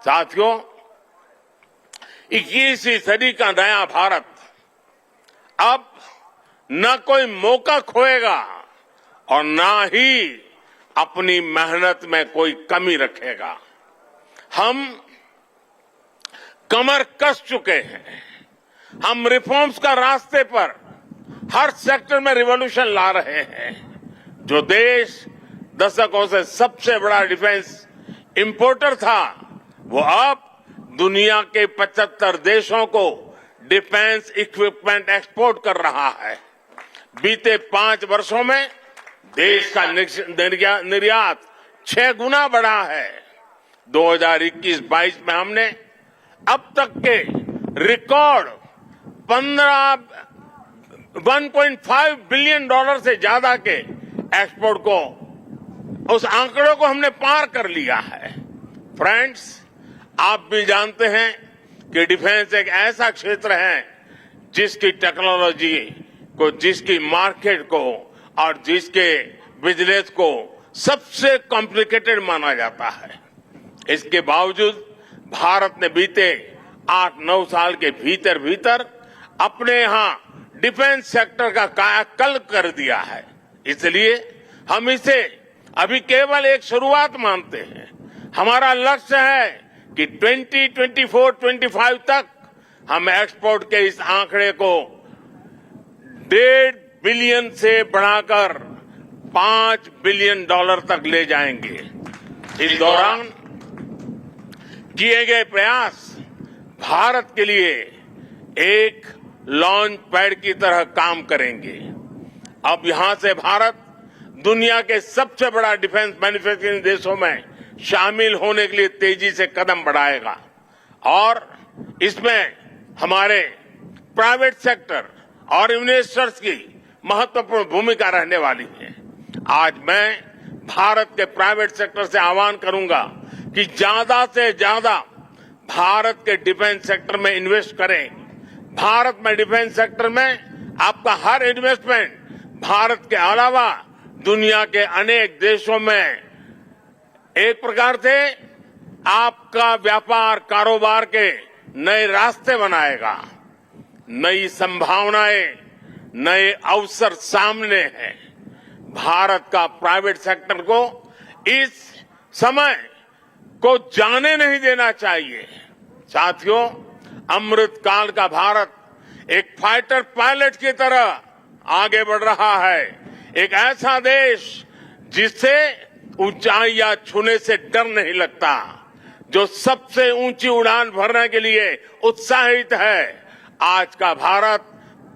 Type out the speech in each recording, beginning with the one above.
साथियों, 21वीं सदी का नया भारत अब न कोई मौका खोएगा और न ही अपनी मेहनत में कोई कमी रखेगा। हम कमर कस चुके हैं। हम रिफॉर्म्स का रास्ते पर हर सेक्टर में रिवॉल्यूशन ला रहे हैं। जो देश दशकों से सबसे बड़ा डिफेंस इंपोर्टर था, वो अब दुनिया के 75 देशों को डिफेंस इक्विपमेंट एक्सपोर्ट कर रहा है। बीते 5 वर्षों में देश का निर्यात 6 गुना बढ़ा है। 2021-22 में हमने अब तक के रिकॉर्ड 1.5 बिलियन डॉलर से ज्यादा के एक्सपोर्ट को, उस आंकड़ों को हमने पार कर लिया है। फ्रेंड्स, आप भी जानते हैं कि डिफेंस एक ऐसा क्षेत्र है जिसकी टेक्नोलॉजी को, जिसकी मार्केट को और जिसके बिजनेस को सबसे कॉम्प्लिकेटेड माना जाता है। इसके बावजूद भारत ने बीते 8-9 साल के भीतर अपने यहां डिफेंस सेक्टर का कायाकल्प कर दिया है। इसलिए हम इसे अभी केवल एक शुरुआत मानते हैं। हमारा लक्ष्य है कि 2024-25 तक हम एक्सपोर्ट के इस आंकड़े को 1.5 बिलियन से बढ़ाकर 5 बिलियन डॉलर तक ले जाएंगे। इस दौरान किए गए प्रयास भारत के लिए एक लॉन्च पैड की तरह काम करेंगे। अब यहां से भारत दुनिया के सबसे बड़ा डिफेंस मैन्युफैक्चरिंग देशों में शामिल होने के लिए तेजी से कदम बढ़ाएगा और इसमें हमारे प्राइवेट सेक्टर और इन्वेस्टर्स की महत्वपूर्ण भूमिका रहने वाली है। आज मैं भारत के प्राइवेट सेक्टर से आह्वान करूंगा कि ज्यादा से ज्यादा भारत के डिफेंस सेक्टर में इन्वेस्ट करें। भारत में डिफेंस सेक्टर में आपका हर इन्वेस्टमेंट भारत के अलावा दुनिया के अनेक देशों में एक प्रकार से आपका व्यापार कारोबार के नए रास्ते बनाएगा। नई संभावनाएं, नए अवसर सामने हैं। भारत का प्राइवेट सेक्टर को इस समय को जाने नहीं देना चाहिए। साथियों, अमृत काल का भारत एक फाइटर पायलट की तरह आगे बढ़ रहा है। एक ऐसा देश जिससे ऊंचाइयां छूने से डर नहीं लगता, जो सबसे ऊंची उड़ान भरने के लिए उत्साहित है। आज का भारत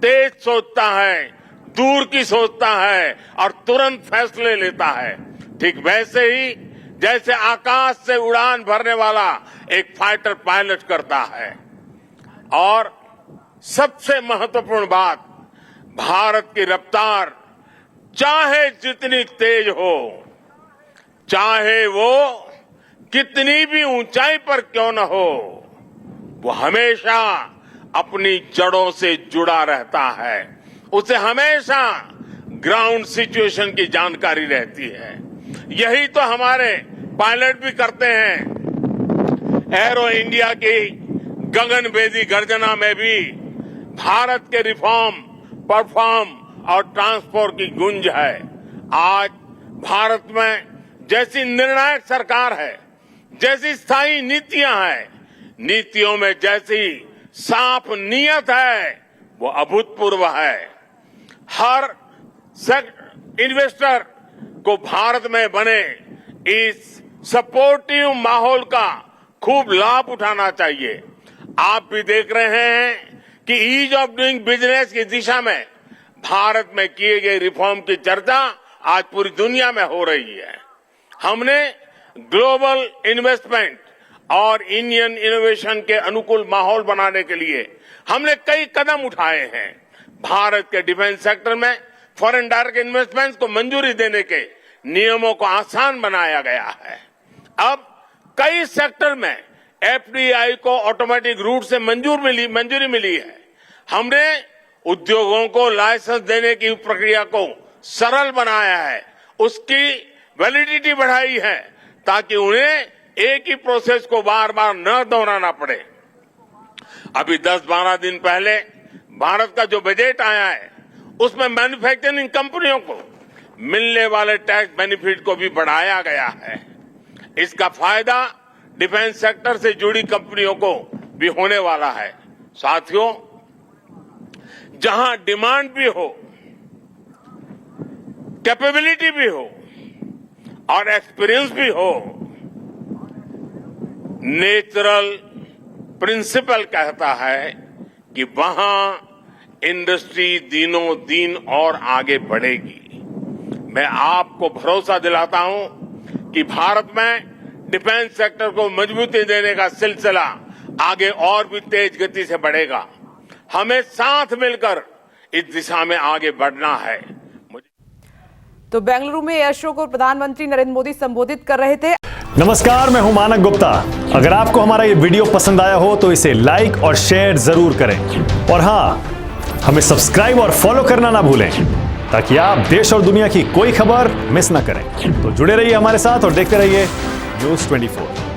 तेज सोचता है, दूर की सोचता है और तुरंत फैसले लेता है। ठीक वैसे ही जैसे आकाश से उड़ान भरने वाला एक फाइटर पायलट करता है। और सबसे महत्वपूर्ण बात, भारत की रफ्तार चाहे जितनी तेज हो, चाहे वो कितनी भी ऊंचाई पर क्यों न हो, वो हमेशा अपनी जड़ों से जुड़ा रहता है। उसे हमेशा ग्राउंड सिचुएशन की जानकारी रहती है। यही तो हमारे पायलट भी करते हैं। एरो इंडिया की गगनभेदी गर्जना में भी भारत के रिफॉर्म, परफॉर्म और ट्रांसपोर्ट की गूंज है। आज भारत में जैसी निर्णायक सरकार है, जैसी स्थायी नीतियां हैं, नीतियों में जैसी साफ नीयत है, वो अभूतपूर्व है। हर इन्वेस्टर को भारत में बने इस सपोर्टिव माहौल का खूब लाभ उठाना चाहिए। आप भी देख रहे हैं कि ईज ऑफ डूइंग बिजनेस की दिशा में भारत में किए गए रिफॉर्म की चर्चा आज पूरी दुनिया में हो रही है। हमने ग्लोबल इन्वेस्टमेंट और इंडियन इनोवेशन के अनुकूल माहौल बनाने के लिए हमने कई कदम उठाए हैं। भारत के डिफेंस सेक्टर में फॉरेन डायरेक्ट इन्वेस्टमेंट को मंजूरी देने के नियमों को आसान बनाया गया है। अब कई सेक्टर में एफडीआई को ऑटोमेटिक रूट से मंजूरी मिली है। हमने उद्योगों को लाइसेंस देने की प्रक्रिया को सरल बनाया है, उसकी वैलिडिटी बढ़ाई है ताकि उन्हें एक ही प्रोसेस को बार बार न दोहराना पड़े। अभी 10-12 दिन पहले भारत का जो बजट आया है उसमें मैन्युफैक्चरिंग कंपनियों को मिलने वाले टैक्स बेनिफिट को भी बढ़ाया गया है। इसका फायदा डिफेंस सेक्टर से जुड़ी कंपनियों को भी होने वाला है। साथियों, जहां डिमांड भी हो, कैपेबिलिटी भी हो और एक्सपीरियंस भी हो, नेचुरल प्रिंसिपल कहता है कि वहां इंडस्ट्री दिनों दिन और आगे बढ़ेगी। मैं आपको भरोसा दिलाता हूं कि भारत में डिफेंस सेक्टर को मजबूती देने का सिलसिला आगे और भी तेज गति से बढ़ेगा। हमें साथ मिलकर इस दिशा में आगे बढ़ना है। तो बेंगलुरु में एयर शो को प्रधानमंत्री नरेंद्र मोदी संबोधित कर रहे थे। नमस्कार, मैं हूं मानक गुप्ता। अगर आपको हमारा ये वीडियो पसंद आया हो तो इसे लाइक और शेयर जरूर करें और हां, हमें सब्सक्राइब और फॉलो करना ना भूलें ताकि आप देश और दुनिया की कोई खबर मिस ना करें। तो जुड़े रहिए हमारे साथ और देखते रहिए न्यूज़ 24।